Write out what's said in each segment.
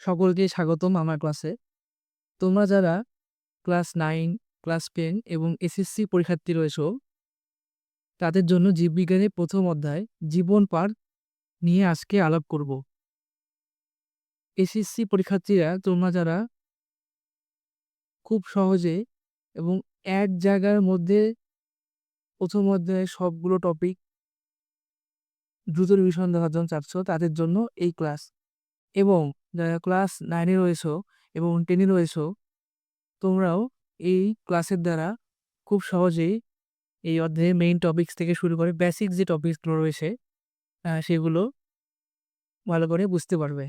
সকলকে স্বাগতম আমার ক্লাসে। তোমরা যারা ক্লাস 9, ক্লাস 10 এবং এসএসসি পরীক্ষার্থী রয়েছো, তাদের জন্য জীববিজ্ঞানের ১ম অধ্যায় জীবন পাঠ নিয়ে আজকে আলাপ করব। এসএসসি পরীক্ষার্থীরা তোমরা যারা খুব সহজে এবং এক জায়গার মধ্যে ১ম অধ্যায়ে সবগুলো টপিক দ্রুত রিভিশন দেওয়ার জন্য চাচ্ছ, তাদের জন্য এই ক্লাস। এবং যারা ক্লাস 9 এ রয়েছো এবং 10 এ রয়েছো, তোমরাও এই ক্লাসের দ্বারা খুব সহজেই এই অধ্যায়ে মেইন টপিকস থেকে শুরু করে বেসিক যে টপিকসগুলো রয়েছে সেগুলো ভালো করে বুঝতে পারবে।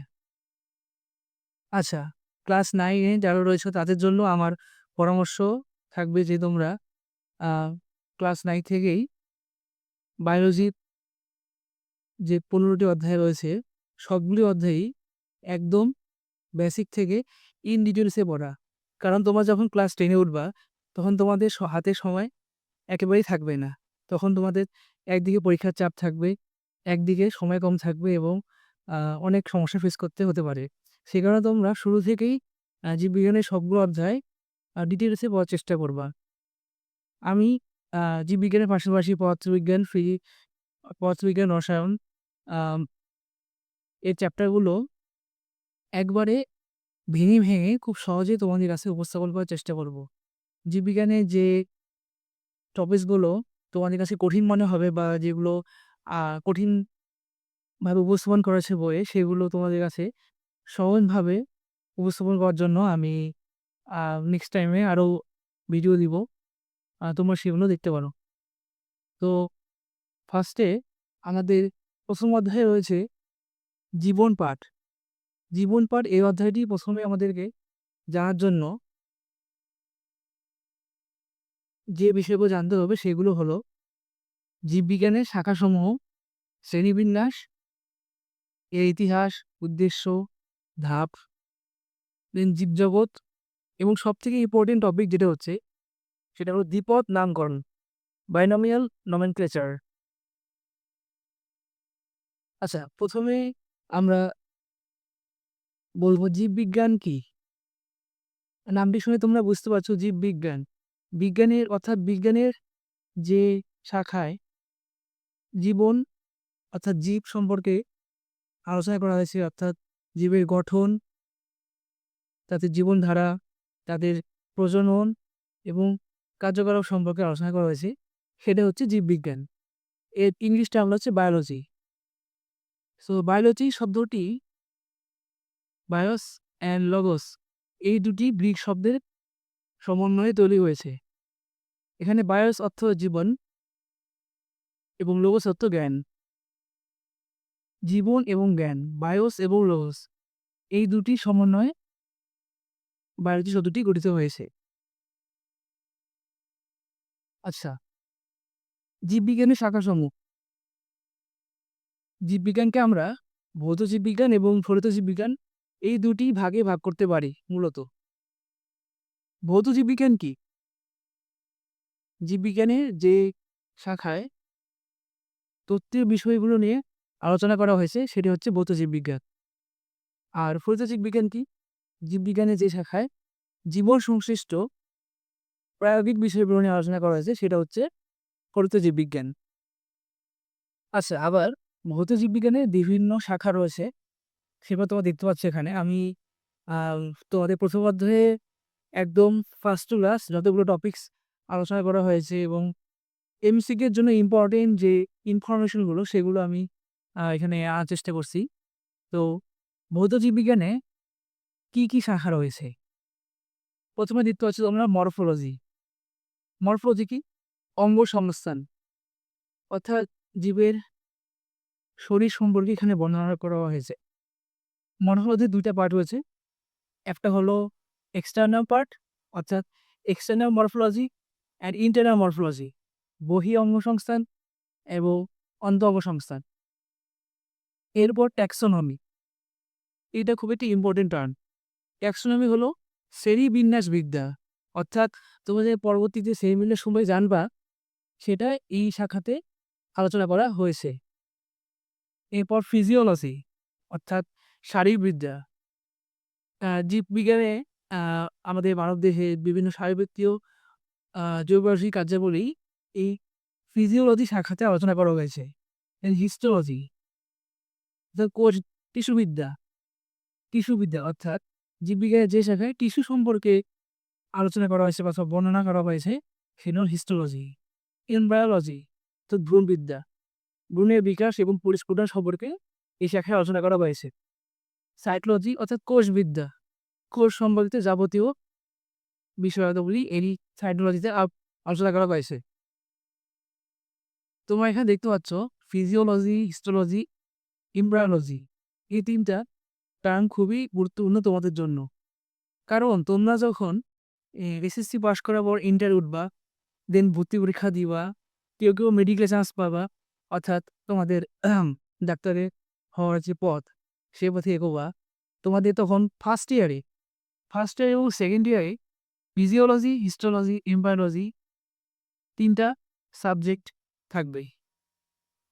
আচ্ছা, ক্লাস 9 এ যারা রয়েছে তাদের জন্য আমার পরামর্শ থাকবে যে তোমরা আ ক্লাস 9 থেকেই বায়োলজির যে ১৫ টি অধ্যায় রয়েছে সবগুলি অধ্যায়ই একদম বেসিক থেকে ইন ডিটেইলস এ পড়া। কারণ তোমরা যখন ক্লাস 10 এ উঠবা তখন তোমাদের হাতে সময় একেবারেই থাকবে না। তখন তোমাদের একদিকে পরীক্ষার চাপ থাকবে, একদিকে সময় কম থাকবে এবং আ অনেক সমস্যা ফেস করতে হতে পারে। সে কারণে তোমরা শুরু থেকেই জীববিজ্ঞানের সবগুলো অধ্যায় ডিটেইলসে পড়ার চেষ্টা করবা। আমি আ জীববিজ্ঞানের পাশাপাশি পদার্থবিজ্ঞান, পদার্থবিজ্ঞান, রসায়ন আম এই চ্যাপ্টারগুলো একবারে ভেঙে খুব সহজেই তোমাদের কাছে উপস্থাপন করার চেষ্টা করব। জীববিজ্ঞানের যে টপিকসগুলো তোমাদের কাছে কঠিন মনে হবে বা যেগুলো কঠিনভাবে উপস্থাপন করেছে বইয়ে, সেগুলো তোমাদের কাছে সহজভাবে উপস্থাপন করার জন্য আমি আ নেক্সট টাইমে আরও ভিডিও দিব। তোমরা সেগুলো দেখতে পারো। তো ফার্স্টে আমাদের ১ম অধ্যায়ে রয়েছে জীবন পাঠ। জীবন পাঠ এই অধ্যায়টি ১ম এ আমাদেরকে জানার জন্য যে বিষয়গুলো জানতে হবে সেগুলো হলো জীববিজ্ঞানের শাখাসমূহ, শ্রেণীবিন্যাস, এর ইতিহাস, উদ্দেশ্য, ধাপ, দেন জীবজগৎ এবং সবথেকে ইম্পোর্টেন্ট টপিক যেটা হচ্ছে সেটা হলো দ্বিপদ নামকরণ, বাইনোমিয়াল নমেনক্লেচার। আচ্ছা, ১ম এ আমরা বলব জীববিজ্ঞান কি? নামটি শুনে তোমরা বুঝতে পারছো জীববিজ্ঞান। বিজ্ঞানের অর্থাৎ বিজ্ঞানের যে শাখায় জীবন অর্থাৎ জীব সম্পর্কে আলোচনা করা হয়েছে, অর্থাৎ জীবের গঠন, তাদের জীবনধারা, তাদের প্রজনন এবং কার্যকলাপ সম্পর্কে আলোচনা করা হয়েছে। সেটা হচ্ছে জীববিজ্ঞান। এর ইংলিশ টার্ম হচ্ছে বায়োলজি। সো বায়োলজি শব্দটি বায়োস অ্যান্ড লগোস এই দুটি গ্রিক শব্দের সমন্বয়ে তৈরি হয়েছে। এখানে বায়োস অর্থ জীবন এবং লোগোস অর্থ জ্ঞান। জীবন এবং জ্ঞান, বায়োস এবং লোগোস এই দুটি সমন্বয়ে বায়োলজি শব্দটি গঠিত হয়েছে। আচ্ছা, জীববিজ্ঞানের শাখাসমূহ। জীববিজ্ঞানকে আমরা ভৌত জীববিজ্ঞান এবং ফলিত জীববিজ্ঞান এই দুটি ভাগে ভাগ করতে পারি মূলত। ভৌত জীববিজ্ঞান কি? জীববিজ্ঞানের যে শাখায় তত্ত্বীয় বিষয়গুলো নিয়ে আলোচনা করা হয়েছে সেটি হচ্ছে ভৌত জীববিজ্ঞান। আর ফলিত জীববিজ্ঞান কি? জীববিজ্ঞানের যে শাখায় জীবন সংশ্লিষ্ট প্রায়োগিক বিষয়গুলো নিয়ে আলোচনা করা হয়েছে সেটা হচ্ছে ফলিত জীববিজ্ঞান। আচ্ছা, আবার ভৌত জীববিজ্ঞানের বিভিন্ন শাখা রয়েছে, সেগুলো তোমরা দেখতে পাচ্ছ এখানে। আমি তোমাদের ১ম অধ্যায়ে একদম ফার্স্ট টু লাস্ট যতগুলো টপিকস আলোচনা করা হয়েছে এবং এমসিকিউ এর জন্য ইম্পোর্টেন্ট যে ইনফরমেশন গুলো সেগুলো আমি এখানে আনার চেষ্টা করছি। তো ভৌত জীববিজ্ঞানে কি শাখা রয়েছে? ১ম এ দেখতে পাচ্ছ তোমরা মরফোলজি। মরফোলজি কি? অঙ্গ সংস্থান। অর্থাৎ জীবের শরীর সম্পর্কে এখানে বর্ণনা করা হয়েছে। মরফোলজির ২ টা পার্ট রয়েছে। একটা হলো এক্সটার্নাল পার্ট, অর্থাৎ external morphology and internal morphology. বহিঃ অঙ্গসংস্থান এবং অন্ত অঙ্গসংস্থান। এরপর ট্যাক্সোনমি। এটা খুব একটি ইম্পোর্টেন্ট টার্ম। ট্যাক্সোনমি হলো শ্রেণীবিন্যাসবিদ্যা। অর্থাৎ তোমাদের পরবর্তীতে শ্রেণীবিন্যাস সম্পর্কে জানবা, সেটা এই শাখাতে আলোচনা করা হয়েছে। এরপর ফিজিওলজি অর্থাৎ শারীরবিদ্যা। জীববিজ্ঞানে আমাদের মানবদেহে বিভিন্ন শারীরবৃত্তীয় জৈবরাসায়নিক কার্যাবলী এই ফিজিওলজি শাখাতে আলোচনা করা হয়েছে। হিস্টোলজি কোষ টিস্যুবিদ্যা টিস্যুবিদ্যা অর্থাৎ জীববিজ্ঞানের যে শাখায় টিস্যু সম্পর্কে আলোচনা করা হয়েছে বা বর্ণনা করা হয়েছে সেটা হল হিস্টোলজি। এমব্রায়োলজি তো ভ্রূণবিদ্যা, ভ্রূণের বিকাশ এবং পরিস্ফুটন সম্পর্কে এই শাখায় আলোচনা করা হয়েছে। সাইটোলজি অর্থাৎ কোষবিদ্যা, কোষ সম্পর্কিত যাবতীয় বিষয়াবলী এই সাইটোলজিতে আলোচনা করা হয়েছে। তোমরা এখানে দেখতে পাচ্ছ ফিজিওলজি, হিস্টোলজি, এমব্রায়োলজি এই ৩টা টার্ম খুবই গুরুত্বপূর্ণ তোমাদের জন্য। কারণ তোমরা যখন এসএসসি পাস করার পর ইন্টার উঠবা, দেন ভর্তি পরীক্ষা দিবা, কেউ মেডিকেলে চান্স পাবা, অর্থাৎ তোমাদের ডাক্তারে হওয়ার যে পথ সে পথে এগোবা। তোমাদের তখন ফার্স্ট ইয়ার এবং সেকেন্ড ইয়ারে ফিজিওলজি, হিস্টোলজি, এমব্রায়োলজি ৩টা সাবজেক্ট থাকবেই।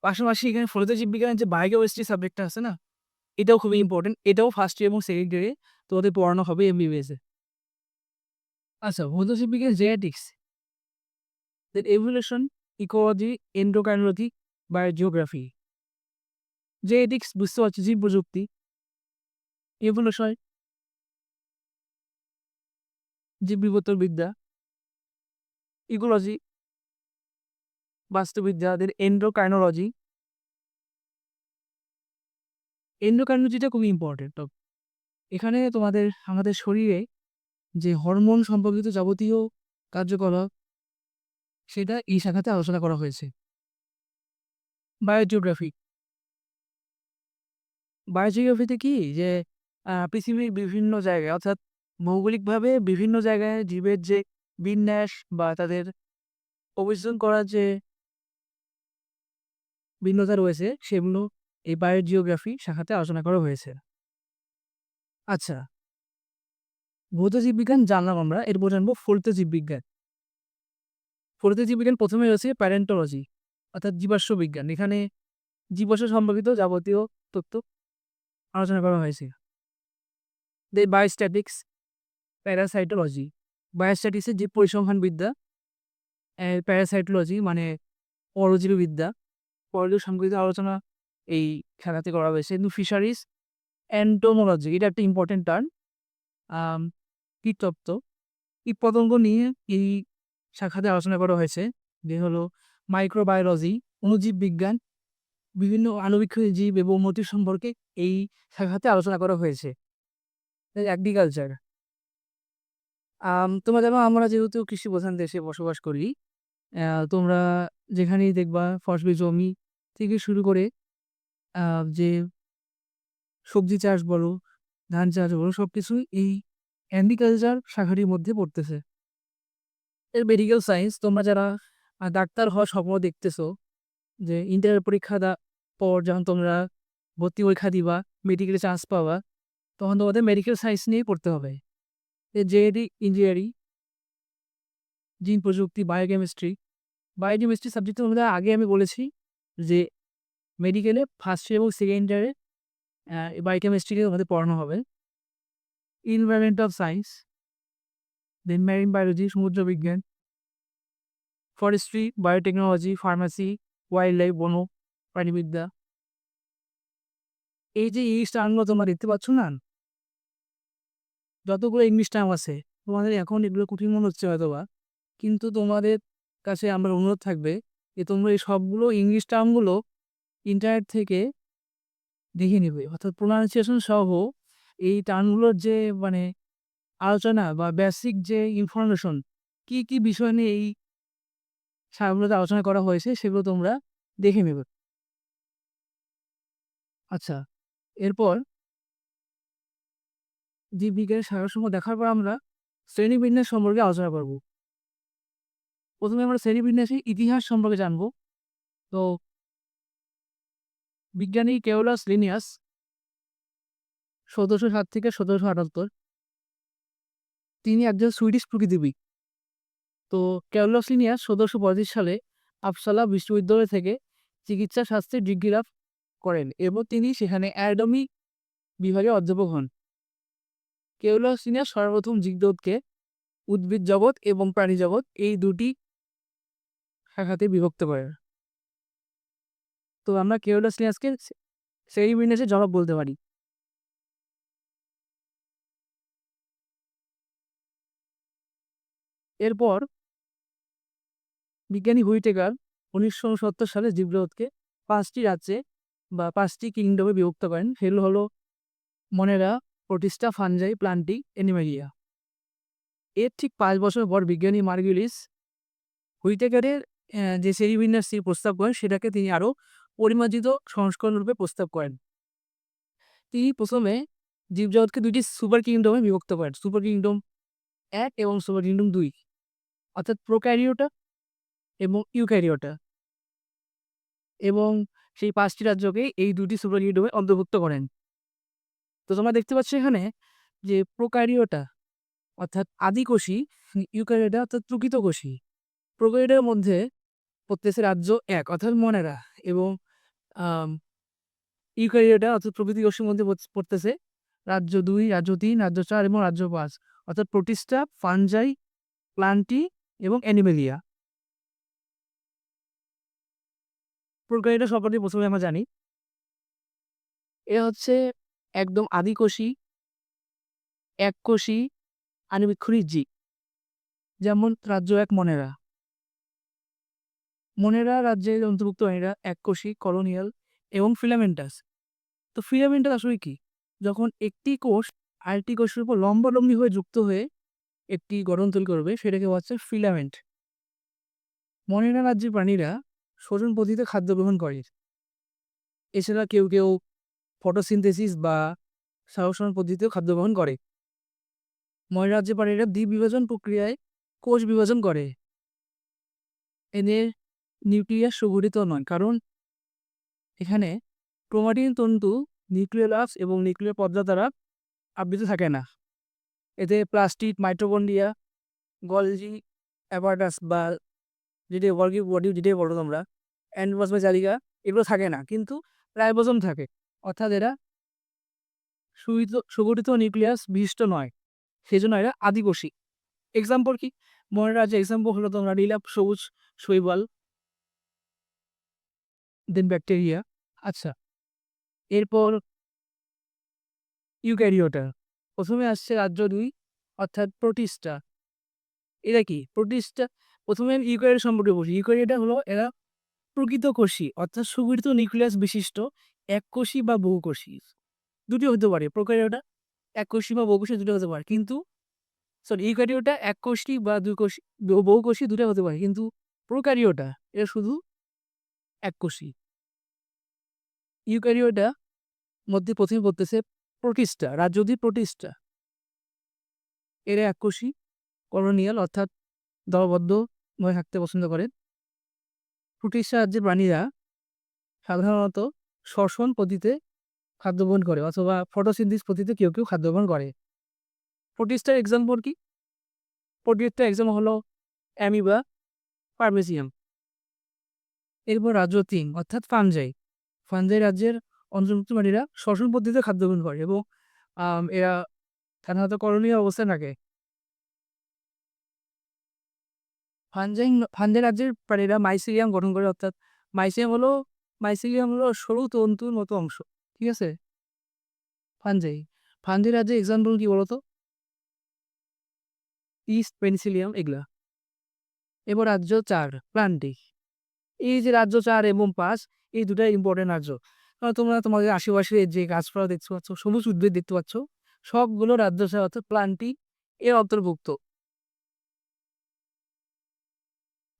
পাশাপাশি এখানে ফলিত জীববিজ্ঞানের যে বায়োকেমিস্ট্রি সাবজেক্টটা আছে না, এটাও খুবই ইম্পর্টেন্ট। এটাও ফার্স্ট ইয়ার এবং সেকেন্ড ইয়ারে তোমাদের পড়ানো হবে এমবিবিএসে। আচ্ছা, ভৌত জীববিজ্ঞান genetics, then evolution, ecology, endocrinology, biogeography. Genetics বুঝতে পারছি জীব প্রযুক্তি, এভলিউশন জীব বিবর্তন বিদ্যা, ইকোলজি বাস্তুবিদ্যা, দেন এন্ডোক্রাইনোলজিটা খুবই ইম্পর্টেন্ট। এখানে তোমাদের আমাদের শরীরে যে হরমোন সম্পর্কিত যাবতীয় কার্যকলাপ সেটা এই শাখাতে আলোচনা করা হয়েছে। বায়োজিওগ্রাফি, বায়োজিওগ্রাফিতে কি যে পৃথিবীর বিভিন্ন জায়গায় অর্থাৎ ভৌগোলিকভাবে বিভিন্ন জায়গায় জীবের যে বিন্যাস বা তাদের অভিযোজন করার যে ভিন্নতা রয়েছে সেগুলো এই বায়োজিওগ্রাফি শাখাতে আলোচনা করা হয়েছে। আচ্ছা, ভৌত জীববিজ্ঞান জানলাম আমরা, এরপর জানবো ফলিত জীববিজ্ঞান। ফলিত জীববিজ্ঞান প্রথমে রয়েছে প্যারেন্টোলজি অর্থাৎ জীবাশ্ম বিজ্ঞান। এখানে জীবাশ্ম সম্পর্কিত যাবতীয় তথ্য আলোচনা করা হয়েছে। দেন বায়োস্ট্যাটিক্স, প্যারাসাইটোলজি, বায়োস্ট্যাটিক্সের জীব পরিসংখ্যান বিদ্যা, প্যারাসাইটোলজি মানে পরজীবীবিদ্যা, পরজীবী সম্পর্কিত আলোচনা এই খেলাতে করা হয়েছে। কিন্তু ফিশারিজ এন্টোমোলজি, এটা একটা ইম্পর্টেন্ট টার্ম। কীটতত্ত্ব, কীটপতঙ্গ নিয়ে এই শাখাতে আলোচনা করা হয়েছে, যে হলো মাইক্রোবায়োলজি, অণুজীব বিজ্ঞান, বিভিন্ন আণুবীক্ষণিক জীব এবং মোটিভ সম্পর্কে এই শাখাতে আলোচনা করা হয়েছে। এগ্রিকালচার, তোমরা জানো আমরা যেহেতু কৃষি প্রধান দেশে বসবাস করি, তোমরা যেখানেই দেখবা ফসলি জমি থেকে শুরু করে যে সবজি চাষ বলো, ধান চাষ বলো, সব কিছুই এই এগ্রিকালচার শাখাটির মধ্যে পড়তেছে। এর মেডিকেল সায়েন্স, তোমরা যারা ডাক্তার হওয়ার স্বপ্ন দেখতেছো, যে ইন্টার পরীক্ষা পর যখন তোমরা ভর্তি পরীক্ষা দিবা, মেডিকেলে চান্স পাবা, তখন তোমাদের মেডিকেল সায়েন্স নিয়েই পড়তে হবে। জেনেটিক ইঞ্জিনিয়ারিং, জিন প্রযুক্তি, বায়োকেমিস্ট্রি সাবজেক্টের মধ্যে আগে আমি বলেছি যে মেডিকেলে ফার্স্ট ইয়ার এবং সেকেন্ড ইয়ারে বায়োকেমিস্ট্রিকে তোমাদের পড়ানো হবে। এনভায়রনমেন্টাল সায়েন্স, দেন মেরিন বায়োলজি, সমুদ্র বিজ্ঞান, forestry, biotechnology, pharmacy, wild life, বন প্রাণীবিদ্যা। এই যে ইংলিশ টার্মগুলো তোমরা দেখতে পাচ্ছ না, যতগুলো ইংলিশ টার্ম আছে তোমাদের এখন এগুলো কঠিন মনে হচ্ছে হয়তোবা, কিন্তু তোমাদের কাছে আমার অনুরোধ থাকবে যে তোমরা এই সবগুলো ইংলিশ টার্মগুলো ইন্টারনেট থেকে দেখে নেবে, অর্থাৎ প্রোনাউন্সিয়েশন সহ এই টার্মগুলোর যে মানে আলোচনা বা বেসিক যে ইনফরমেশন, কি কি বিষয় নিয়ে এই শাখাগুলোতে আলোচনা করা হয়েছে সেগুলো তোমরা দেখে নেবে। আচ্ছা, এরপর জীববিজ্ঞানের শাখাসমূহ দেখার পর আমরা শ্রেণীবিন্যাস সম্পর্কে আলোচনা করব। প্রথমে আমরা শ্রেণীবিন্যাসের ইতিহাস সম্পর্কে জানব। তো বিজ্ঞানী কেওলাস লিনিয়াস ১৭০৭ থেকে ১৭৭৮, তিনি একজন সুইডিশ প্রকৃতিবিদ। তো কেওলাস লিনিয়াস ১৭৩৫ সালে আপসালা বিশ্ববিদ্যালয় থেকে চিকিৎসা শাস্ত্রে ডিগ্রি লাভ করেন এবং তিনি সেখানে অ্যানাটমি বিভাগে অধ্যাপক হন। কেওলাসিনিয়াস সর্বপ্রথম জীবজগৎকে উদ্ভিদ জগৎ এবং প্রাণী জগৎ এই দুটি শাখাতে বিভক্ত করে। তো আমরা কেওলাসিনিয়াসকে সেরিমিনাসের জনক বলতে পারি। এরপর বিজ্ঞানী হুইটেকার 1969 সালে জীবজগৎকে 5টি রাজ্যে বা 5টি কিংডমে বিভক্ত করেন। সেগুলো হলো মনেরা, প্রোটিস্টা, ফানজাই, প্লান্টি, অ্যানিমেলিয়া। এর ঠিক 5 বছর পর বিজ্ঞানী মার্গুলিস হুইটেকারের যে শ্রেণীবিন্যাস তিনি প্রস্তাব করেন সেটাকে তিনি আরও পরিমার্জিত সংস্করণ রূপে প্রস্তাব করেন। তিনি প্রথমে জীবজগৎকে 2টি সুপার কিংডমে বিভক্ত করেন, সুপার কিংডম 1 এবং সুপার কিংডম 2, অর্থাৎ প্রোক্যারিওটা এবং ইউক্যারিওটা, এবং সেই 5টি রাজ্যকে এই 2টি সুপার কিংডমে অন্তর্ভুক্ত করেন। তো তোমরা দেখতে পাচ্ছ এখানে যে প্রোক্যারিওটা অর্থাৎ আদিকোষী, ইউক্যারিওটা অর্থাৎ প্রকৃতকোষী। প্রোক্যারিওটার মধ্যে পড়তেছে রাজ্য 1 অর্থাৎ মনেরা, এবং ইউক্যারিওটা অর্থাৎ প্রকৃতি কোষের মধ্যে পড়তেছে রাজ্য 2, রাজ্য 3, রাজ্য 4 এবং রাজ্য 5, অর্থাৎ প্রোটিস্টা, ফানজাই, প্লান্টি এবং অ্যানিমেলিয়া। প্রোক্যারিওটা সম্পর্কে প্রথমে আমরা জানি, এ হচ্ছে একদম আদিকোষী, এককোষী আণুবীক্ষণিক জীব। যেমন রাজ্য 1 মনেরা। মনেরা রাজ্যের অন্তর্ভুক্ত প্রাণীরা এককোষী, কলোনিয়াল এবং ফিলামেন্টাস। তো ফিলামেন্টাস আসলে কি? যখন একটি কোষ আরেকটি কোষের উপর লম্বালম্বি হয়ে যুক্ত হয়ে একটি গঠন তৈরি করবে সেটাকে বলা হচ্ছে ফিলামেন্ট। মনেরা রাজ্যের প্রাণীরা শ্বসন পদ্ধতিতে খাদ্য গ্রহণ করে। এছাড়া কেউ কেউ ফটোসিনথেসিস বা শ্বসন পদ্ধতিতেও খাদ্য গ্রহণ করে। মনেরা রাজ্যের প্রাণীরা দ্বিবিভাজন প্রক্রিয়ায় কোষ বিভাজন করে। এদের নিউক্লিয়াস সুগঠিত নয়, কারণ এখানে ক্রোমাটিন তন্তু নিউক্লিয়াস এবং নিউক্লিয়ার পর্দা দ্বারা আবৃত থাকে না। এতে প্লাস্টিড, মাইটোকন্ড্রিয়া, গলজি অ্যাপারাটাস বা যেটি ওয়ার্কিং বডি যেটাই বলো তোমরা, অ্যান্ডোপ্লাজমিক জালিকা, এগুলো থাকে না, কিন্তু রাইবোজোম থাকে। অর্থাৎ এরা সুগঠিত নিউক্লিয়াস বিশিষ্ট নয়, সেই জন্য এরা আদিকোষী। এক্সাম্পল কি? মনে রাজ্যে এক্সাম্পল হলো তোমরা নীলাভ সবুজ শৈবাল, দেন ব্যাকটেরিয়া। আচ্ছা, এরপর ইউক্যারিওটা। প্রথমে আসছে রাজ্য 2 অর্থাৎ প্রোটিস্টা। এরা কি? প্রোটিস্টা প্রথমে ইউক্যারিওট সম্পর্কে বলছি। ইউক্যারিওটা হলো এরা প্রকৃতকোষী অর্থাৎ সুগঠিত নিউক্লিয়াস বিশিষ্ট এককোষী বা বহুকোষী। দুটি হতে পারে, প্রোক্যারিওটা এককোষী বা বহুকোষী দুটো হতে পারে, কিন্তু ইউক্যারিওটা এককোষী বা দুইকোষী বহুকোষী দুটো হতে পারে, কিন্তু প্রোক্যারিওটা এটা শুধু এককোষী। ইউক্যারিওটা মধ্যে প্রথমে পড়তেছে প্রোটিস্টা, রাজ্য 2 প্রোটিস্টা। এরা এককোষী, কলোনিয়াল অর্থাৎ দলবদ্ধভাবে থাকতে পছন্দ করে। প্রোটিস্টা রাজ্যের প্রাণীরা সাধারণত শ্বসন পদ্ধতিতে খাদ্য গ্রহণ করে অথবা ফটোসিনথেসিস পদ্ধতিতে কেউ কেউ খাদ্য গ্রহণ করে। প্রোটিস্টার এক্সাম্পল কি? প্রোটিস্টার এক্সাম্পল হলো অ্যামিবা, পারমেসিয়াম। এরপর রাজ্য 3 অর্থাৎ ফানজাই। ফানজাই রাজ্যের অন্তর্ভুক্ত প্রাণীরা শ্বসন পদ্ধতিতে খাদ্য গ্রহণ করে এবং এরা সাধারণত কলোনিয়াল অবস্থায় থাকে। ফানজাই রাজ্যের প্রাণীরা মাইসিলিয়াম গঠন করে, অর্থাৎ মাইসিলিয়াম হলো সরু তন্তুর মতো অংশ। ঠিক আছে? ফানজাই ফানজাই রাজ্যের এক্সাম্পল কি বলতো? ইস্ট, পেনিসিলিয়াম, এগুলা। এবার রাজ্য 4 প্লান্টি। এই যে রাজ্য 4 এবং 5 এই দুটাই ইম্পর্টেন্ট রাজ্য। কারণ তোমরা তোমাদের আশেপাশে যে গাছপালা দেখতে পাচ্ছ, সবুজ উদ্ভিদ দেখতে পাচ্ছ, সবগুলো রাজ্য 4 অর্থাৎ প্লান্টি এর অন্তর্ভুক্ত।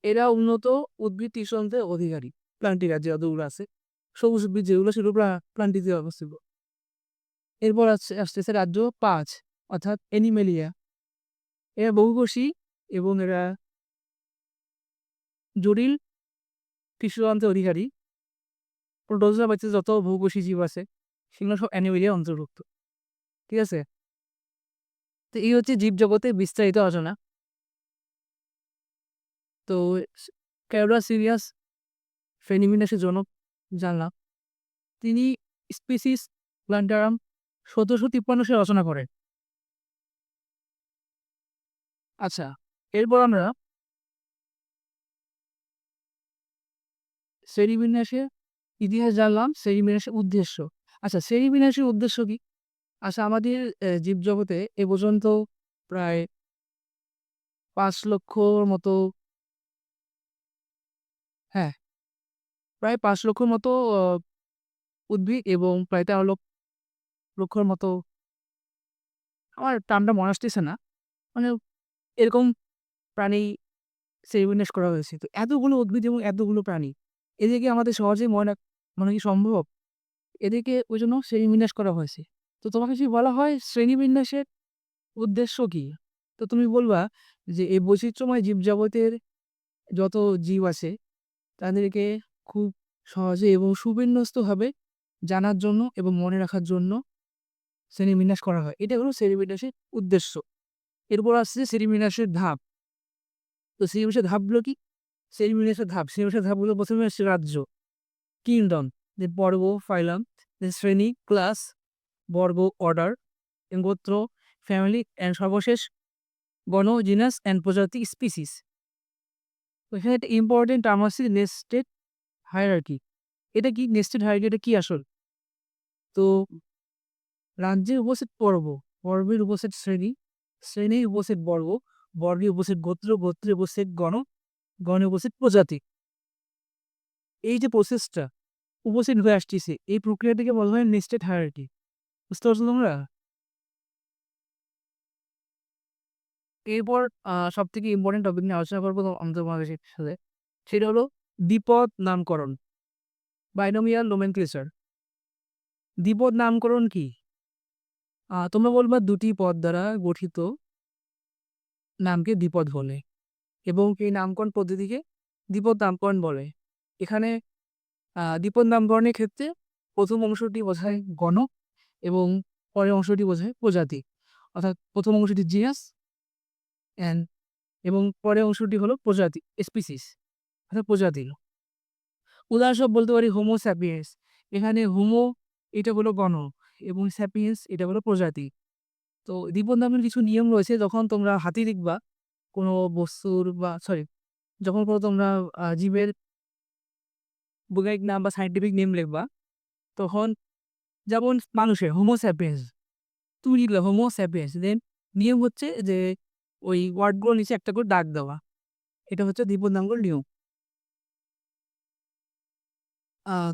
এরা উন্নত উদ্ভিদ টিস্যুতন্ত্রের অধিকারী। প্লান্টি রাজ্যে যতগুলো আছে সবুজ উদ্ভিদ যেগুলো সেগুলো প্লান্টিতে অবস্থিত। এরপর আসতেছে রাজ্য 5 অর্থাৎ অ্যানিমেলিয়া। এরা বহুকোষী এবং এরা জটিল টিস্যুতন্ত্রের অধিকারী। প্রোটোজোয়া বাচ্চা যত বহুকোষী জীব আছে সেগুলো সব অ্যানিমেলিয়ার অন্তর্ভুক্ত। ঠিক আছে? তো এই হচ্ছে জীবজগতের বিস্তারিত আলোচনা। তো ক্যারোলাসিরিয়াস ফেনিমিনাসের জনক জানলাম। তিনি স্পিসিস প্ল্যান্টারাম 1753 সালে রচনা করেন। আচ্ছা, এরপর আমরা শ্রেণীবিন্যাসের ইতিহাস জানলাম, শ্রেণীবিন্যাসের উদ্দেশ্য। আচ্ছা, শ্রেণীবিন্যাসের উদ্দেশ্য কি? আচ্ছা, আমাদের জীবজগতে এ পর্যন্ত প্রায় ৫,০০,০০০ মতো, হ্যাঁ, প্রায় ৫,০০,০০০ মতো অ উদ্ভিদ এবং প্রায় ১৩,০০,০০০ মতো, আমার টার্মটা মনে আসতেছে না। মানে এরকম প্রাণী শ্রেণীবিন্যাস করা হয়েছে। তো এতগুলো উদ্ভিদ এবং এতগুলো প্রাণী, এদেরকে আমাদের সহজেই মনে কি সম্ভব? এদেরকে ওইজন্য শ্রেণীবিন্যাস করা হয়েছে। তো তোমাকে যদি বলা হয় শ্রেণীবিন্যাসের উদ্দেশ্য কি? তো তুমি বলবা যে এই বৈচিত্র্যময় জীবজগতের যত জীব আছে তাদেরকে খুব সহজে এবং সুবিন্যস্তভাবে জানার জন্য এবং মনে রাখার জন্য শ্রেণীবিন্যাস করা হয়। এটা হলো শ্রেণীবিন্যাসের উদ্দেশ্য। এরপর আসছে শ্রেণীবিন্যাসের ধাপ। তো শ্রেণীবিন্যাসের ধাপগুলো কি? শ্রেণীবিন্যাসের ধাপগুলো ১ম এ আসছে রাজ্য, কিংডম, দেন পর্ব, ফাইলাম, দেন শ্রেণী, ক্লাস, বর্গ, অর্ডার, গোত্র, ফ্যামিলি অ্যান্ড সর্বশেষ গণ, জিনাস অ্যান্ড প্রজাতি, স্পিসিস। তো এখানে একটা ইম্পোর্টেন্ট টার্ম আছে নেস্টেড হায়ারার্কি। এটা কি নেস্টেড হায়ারার্কি, এটা কি আসল? তো রাজ্যের উপসেট পর্ব, পর্বের উপসেট শ্রেণী, শ্রেণীর উপসেট বর্গ, বর্গের উপসেট গোত্র, গোত্রের উপসেট গণ, গণের উপসেট প্রজাতি। এই যে প্রসেসটা উপসেট হয়ে আসতেছে, এই প্রক্রিয়াটিকে বলা হয় নেস্টেড হায়ারার্কি। বুঝতে পারছো তোমরা? এরপর সবথেকে ইম্পোর্টেন্ট টপিক নিয়ে আলোচনা করবো আমি তোমাদের সাথে। সেটা হলো দ্বিপদ নামকরণ, বাইনোমিয়াল নোমেনক্লেচার। দ্বিপদ নামকরণ কি? তোমরা বলবা দুটি পদ দ্বারা গঠিত নামকে দ্বিপদ বলে এবং এই নামকরণ পদ্ধতিকে দ্বিপদ নামকরণ বলে। এখানে দ্বিপদ নামকরণের ক্ষেত্রে প্রথম অংশটি বোঝায় গণ এবং পরের অংশটি বোঝায় প্রজাতি। অর্থাৎ প্রথম অংশটি জিনাস অ্যান্ড এবং পরের অংশটি হলো প্রজাতি, স্পিসিস, অর্থাৎ প্রজাতি। উদাহরণস্বরূপ বলতে পারি হোমো স্যাপিয়েন্স। এখানে হোমো এটা হলো গণ এবং স্যাপিয়েন্স এটা হলো প্রজাতি। তো দ্বিপদ নামের কিছু নিয়ম রয়েছে। যখন তোমরা হাতি লিখবা কোনো বস্তুর বা সরি, যখন কোনো তোমরা জীবের বৈজ্ঞানিক নাম বা সায়েন্টিফিক নেম লিখবা, তখন যেমন মানুষের হোমো স্যাপিয়েন্স, তুমি লিখলে হোমো স্যাপিয়েন্স, দেন নিয়ম হচ্ছে যে ওই ওয়ার্ডগুলোর নিচে একটা করে দাগ দেওয়া। এটা হচ্ছে দ্বিপদ নামকরণ নিয়ম।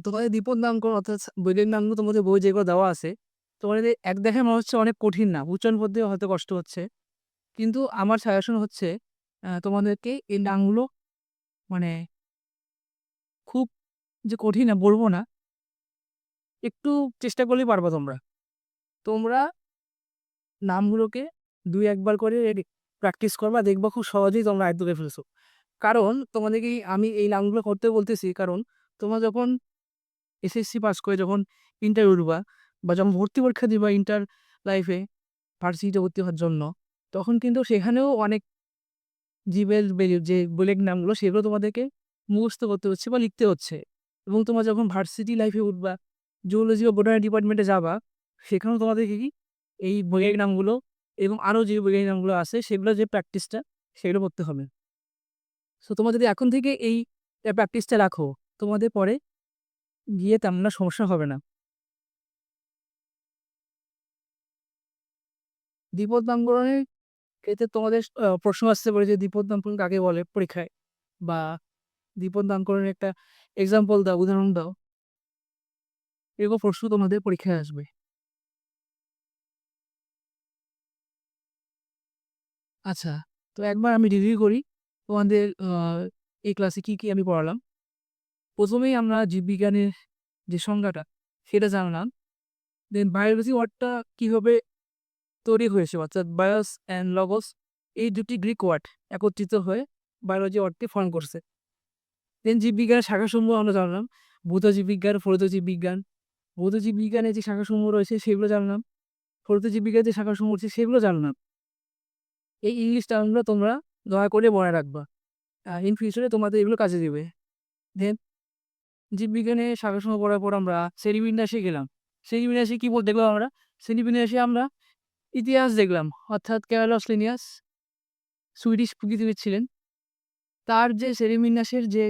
তোমাদের দ্বিপদ নামকরণ অর্থাৎ বৈজ্ঞানিক নামগুলো তোমাদের বই যেগুলো দেওয়া আছে, তোমাদের এক দেখে মনে হচ্ছে অনেক কঠিন নাম, উচ্চারণ পদ্ধতি হয়তো কষ্ট হচ্ছে। কিন্তু আমার সাজেশন হচ্ছে তোমাদেরকে এই নামগুলো মানে খুব যে কঠিন না বলবো না, একটু চেষ্টা করলেই পারবা তোমরা। তোমরা নামগুলোকে ২-১ বার করে প্র্যাকটিস করবা, দেখবা খুব সহজেই তোমরা আয়ত্ত করে ফেলছো। কারণ তোমাদেরকে আমি এই নামগুলো করতে বলতেছি কারণ তোমরা যখন এসএসসি পাস করে যখন ইন্টারভিউ দিবা বা যখন ভর্তি পরীক্ষা দিবা ইন্টার লাইফে ভার্সিটিতে ভর্তি হওয়ার জন্য, তখন কিন্তু সেখানেও অনেক জীবের যে বৈজ্ঞানিক নামগুলো সেগুলো তোমাদেরকে মুখস্থ করতে হচ্ছে বা লিখতে হচ্ছে। এবং তোমরা যখন ভার্সিটি লাইফে উঠবা, জুওলজি বা বোটানি ডিপার্টমেন্টে যাবা, সেখানেও তোমাদেরকে কি এই বৈজ্ঞানিক নামগুলো এবং আরও যে বৈজ্ঞানিক নামগুলো আছে সেগুলো যে প্র্যাকটিসটা সেগুলো করতে হবে। সো তোমরা যদি এখন থেকে এই প্র্যাকটিসটা রাখো, তোমাদের পরে গিয়ে তেমন একটা সমস্যা হবে না। দ্বিপদ নামকরণের ক্ষেত্রে তোমাদের প্রশ্ন আসতে পারে যে দ্বিপদ নামকরণ কাকে বলে পরীক্ষায়, বা দ্বিপদ নামকরণের একটা এক্সাম্পল দাও, উদাহরণ দাও। এরকম প্রশ্ন তোমাদের পরীক্ষায় আসবে। আচ্ছা, তো একবার আমি রিভিউ করি তোমাদের এই ক্লাসে কি আমি পড়ালাম। প্রথমেই আমরা জীববিজ্ঞানের যে সংজ্ঞাটা সেটা জানলাম। দেন বায়োলজি ওয়ার্ডটা কীভাবে তৈরি হয়েছে, অর্থাৎ বায়োস অ্যান্ড লগস এই দুটি গ্রিক ওয়ার্ড একত্রিত হয়ে বায়োলজি ওয়ার্ডটি ফর্ম করছে। দেন জীববিজ্ঞানের শাখাসমূহ আমরা জানলাম, ভৌত জীববিজ্ঞান, ফলিত জীববিজ্ঞান। ভৌত জীববিজ্ঞানের যে শাখাসমূহ রয়েছে সেগুলো জানলাম, ফলিত জীববিজ্ঞানের যে শাখাসমূহ রয়েছে সেগুলো জানলাম। এই ইংলিশ টার্মগুলো তোমরা দয়া করে মনে রাখবা, ইন ফিউচারে তোমাদের এগুলো কাজে দেবে। দেন জীববিজ্ঞানের শাখাসমূহ পড়ার পর আমরা শ্রেণীবিন্যাসে গেলাম। শ্রেণীবিন্যাসে কী দেখলাম আমরা? শ্রেণীবিন্যাসে আমরা ইতিহাস দেখলাম, অর্থাৎ ক্যালোস লিনিয়াস সুইডিশ প্রকৃতিবিদ ছিলেন। তার যে শ্রেণীবিন্যাসের যে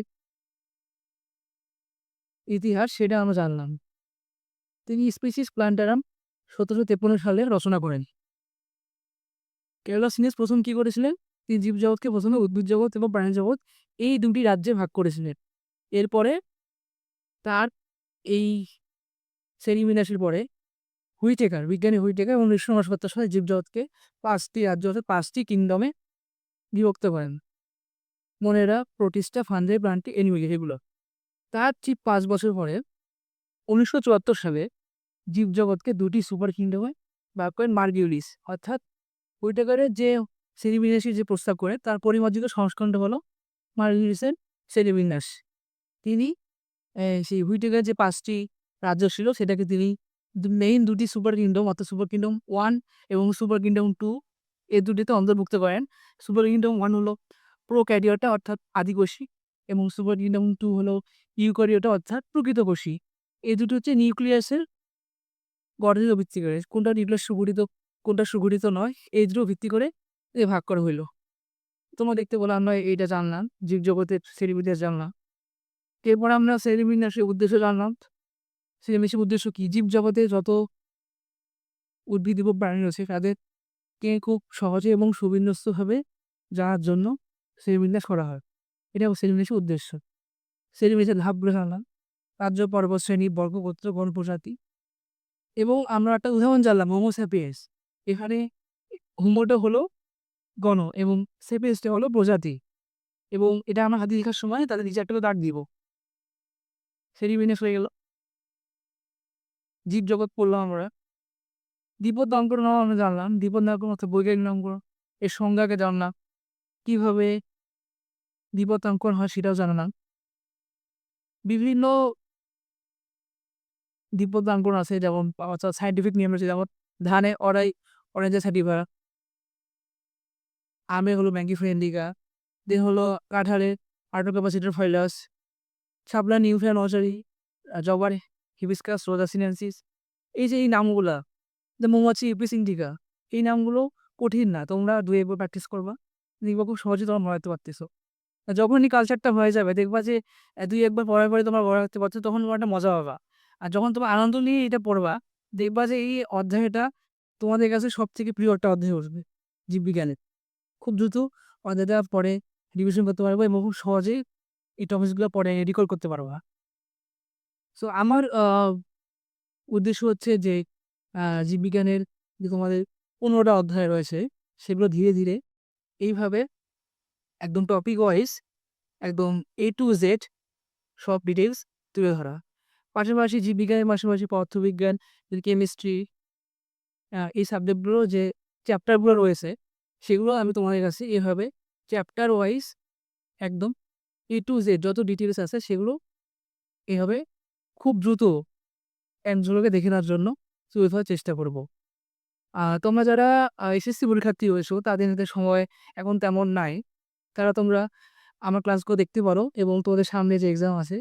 ইতিহাস সেটা আমরা জানলাম। তিনি স্পিসিস প্ল্যান্টারাম ১৭৫৩ সালে রচনা করেন। কেওলাস লিনেস প্রথম কি করেছিলেন? তিনি জীবজগৎকে প্রথমে উদ্ভিদ জগৎ এবং প্রাণী জগৎ এই ২ টি রাজ্যে ভাগ করেছিলেন। এরপরে তার এই শ্রেণীবিন্যাসের পরে বিজ্ঞানী হুইটেকার ১৯৬৯ সালে জীবজগৎকে ৫ টি রাজ্য অর্থাৎ ৫ টি কিংডমে বিভক্ত করেন। মনেরা, প্রোটিস্টা, ফাঞ্জাই, প্লান্টি, অ্যানিমেলিয়া এগুলো। তার ঠিক ৫ বছর পরে ১৯৭৪ সালে জীবজগৎকে ২ টি সুপার কিংডমে ভাগ করেন মার্কিউলিস। অর্থাৎ হুইটেকারের যে শ্রেণীবিন্যাসের যে প্রস্তাব করে তার পরিমার্জিত সংস্করণটা হলো মার্কিউলিসের শ্রেণীবিন্যাস। তিনি সেই হুইটেকারের যে ৫ টি রাজ্য ছিল সেটাকে তিনি মেইন ২ টি সুপার কিংডম অর্থাৎ সুপার কিংডম 1 এবং সুপার কিংডম 2 এই দুটিতে অন্তর্ভুক্ত করেন। সুপার কিংডম 1 হলো প্রোক্যারিওটা অর্থাৎ আদিকোষী এবং সুপার কিংডম 2 হলো ইউক্যারিওটা অর্থাৎ প্রকৃতকোষী। এই দুটো হচ্ছে নিউক্লিয়াসের গঠনের ভিত্তি করে কোনটা নিউক্লিয়াস সুগঠিত কোনটা সুগঠিত নয় এই দুটো ভিত্তি করে ভাগ করা হইল। তোমরা দেখতে পেলে আমরা এইটা জানলাম, জীবজগতের শ্রেণীবিন্যাস জানলাম। এরপর আমরা শ্রেণীবিন্যাসের উদ্দেশ্য জানলাম। শ্রেণীবিন্যাসের উদ্দেশ্য কি? জীবজগতে যত উদ্ভিদ এবং প্রাণী রয়েছে তাদেরকে খুব সহজে এবং সুবিন্যস্তভাবে জানার জন্য শ্রেণীবিন্যাস করা হয়। এটা শ্রেণীবিন্যাসের উদ্দেশ্য। শ্রেণীবিন্যাসের ধাপগুলো জানলাম। রাজ্য, পর্বত শ্রেণী, বর্গগোত্র, গণ প্রজাতি এবং আমরা একটা উদাহরণ জানলাম হোমো স্যাপিয়েন্স। এখানে হোমোটা হলো গণ এবং স্যাপিয়েন্সটা হলো প্রজাতি এবং এটা আমরা হাতে লেখার সময় তাদের নিচে একটা করে দাগ দিব। শ্রেণীবিন্যাস হয়ে গেল। জীবজগৎ পড়লাম আমরা। দ্বিপদ নামকরণ আমরা জানলাম। দ্বিপদ নামকরণ অর্থাৎ বৈজ্ঞানিক নামকরণ এর সংজ্ঞাকে জানলাম। কীভাবে দ্বিপদ নামকরণ হয় সেটাও জানলাম। বিভিন্ন দ্বিপদ নামকরণ আছে যেমন অর্থাৎ সায়েন্টিফিক নেম আছে যেমন ধানে অরেঞ্জা স্যাটিভা, আমে হলো ম্যাঙ্গিফোরা ইন্ডিকা, দেন হলো কাঁঠালে আর্টোক্যাপাসিটার ফাইলাস, শাপলা নিউফিয়া নর্সারি, জবার হিবিস্কাস রোজা সিনেনসিস। এই যে এই নামগুলা, মৌমাছি ইউপিস ইন্ডিকা, এই নামগুলো কঠিন না। তোমরা ২ একবার প্র্যাকটিস করবা, দেখবা খুব সহজে তোমরা মনে রাখতে পারতেছো। যখনই কালচারটা হয়ে যাবে দেখবা যে ২ একবার পড়ার পরে তোমরা মনে রাখতে পারছো তখন তোমার একটা মজা পাবা। আর যখন তোমরা আনন্দ নিয়ে এটা পড়বা দেখবা যে এই অধ্যায়টা তোমাদের কাছে সবথেকে প্রিয় একটা অধ্যায় উঠবে জীববিজ্ঞানের। খুব দ্রুত অধ্যায়টা পরে রিভিশন করতে পারবো এবং খুব সহজেই এই টপিকসগুলো পরে রিকল করতে পারবা। সো আমার উদ্দেশ্য হচ্ছে যে জীববিজ্ঞানের যে তোমাদের ১৫টা অধ্যায় রয়েছে সেগুলো ধীরে ধীরে এইভাবে একদম টপিক ওয়াইজ একদম A to Z সব ডিটেইলস তুলে ধরা। পাশাপাশি জীববিজ্ঞানের পাশাপাশি পদার্থবিজ্ঞান, কেমিস্ট্রি এই সাবজেক্টগুলো যে চ্যাপ্টারগুলো রয়েছে সেগুলো আমি তোমাদের কাছে এভাবে চ্যাপ্টার ওয়াইজ একদম A to Z যত ডিটেইলস আছে সেগুলো এভাবে খুব দ্রুত অ্যান্সারগুলোকে দেখে নেওয়ার জন্য তুলে ধরার চেষ্টা করব। তোমরা যারা এসএসসি পরীক্ষার্থী হয়েছো তাদের হাতে সময় এখন তেমন নাই। তোমরা আমার ক্লাসগুলো দেখতে পারো এবং তোমাদের সামনে যে এক্সাম আছে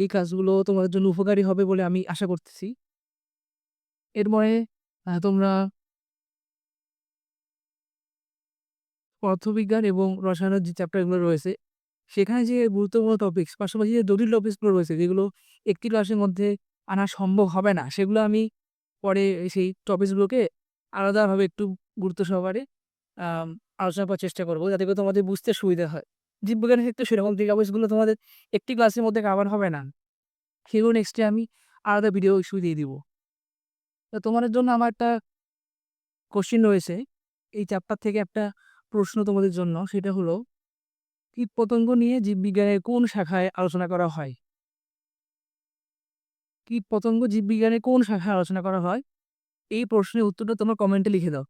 এই ক্লাসগুলো তোমাদের জন্য উপকারী হবে বলে আমি আশা করতেছি। এরপরে তোমরা পদার্থবিজ্ঞান এবং রসায়নের যে চ্যাপ্টারগুলো রয়েছে সেখানে যে গুরুত্বপূর্ণ টপিকস পাশাপাশি যে জটিল টপিকসগুলো রয়েছে যেগুলো একটি ক্লাসের মধ্যে আনা সম্ভব হবে না সেগুলো আমি পরে সেই টপিকসগুলোকে আলাদাভাবে একটু গুরুত্ব সহকারে আম আলোচনা করার চেষ্টা করব যাতে করে তোমাদের বুঝতে সুবিধা হয়। জীববিজ্ঞানের ক্ষেত্রে সেরকম যে টপিকসগুলো তোমাদের একটি ক্লাসের মধ্যে কভার হবে না সেগুলো নেক্সটে আমি আলাদা ভিডিও ইস্যু দিয়ে দিব। তো তোমাদের জন্য আমার একটা কোশ্চেন রয়েছে এই চ্যাপ্টার থেকে একটা প্রশ্ন তোমাদের জন্য সেটা হলো কীটপতঙ্গ নিয়ে জীববিজ্ঞানের কোন শাখায় আলোচনা করা হয়? কীটপতঙ্গ জীববিজ্ঞানের কোন শাখায় আলোচনা করা হয়? এই প্রশ্নের উত্তরটা তোমরা কমেন্টে লিখে দাও।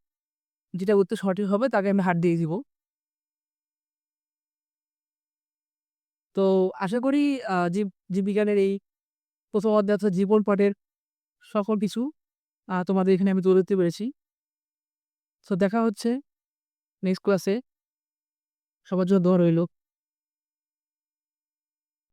যেটা উত্তর সঠিক হবে তাকে আমি হাত দিয়ে দিব। তো আশা করি জীববিজ্ঞানের এই প্রথম অধ্যায় অর্থাৎ জীবন পাঠের সকল কিছু তোমাদের এখানে আমি তুলে ধরতে পেরেছি। সো দেখা হচ্ছে নেক্সট ক্লাসে। সবার জন্য দোয়া রইল।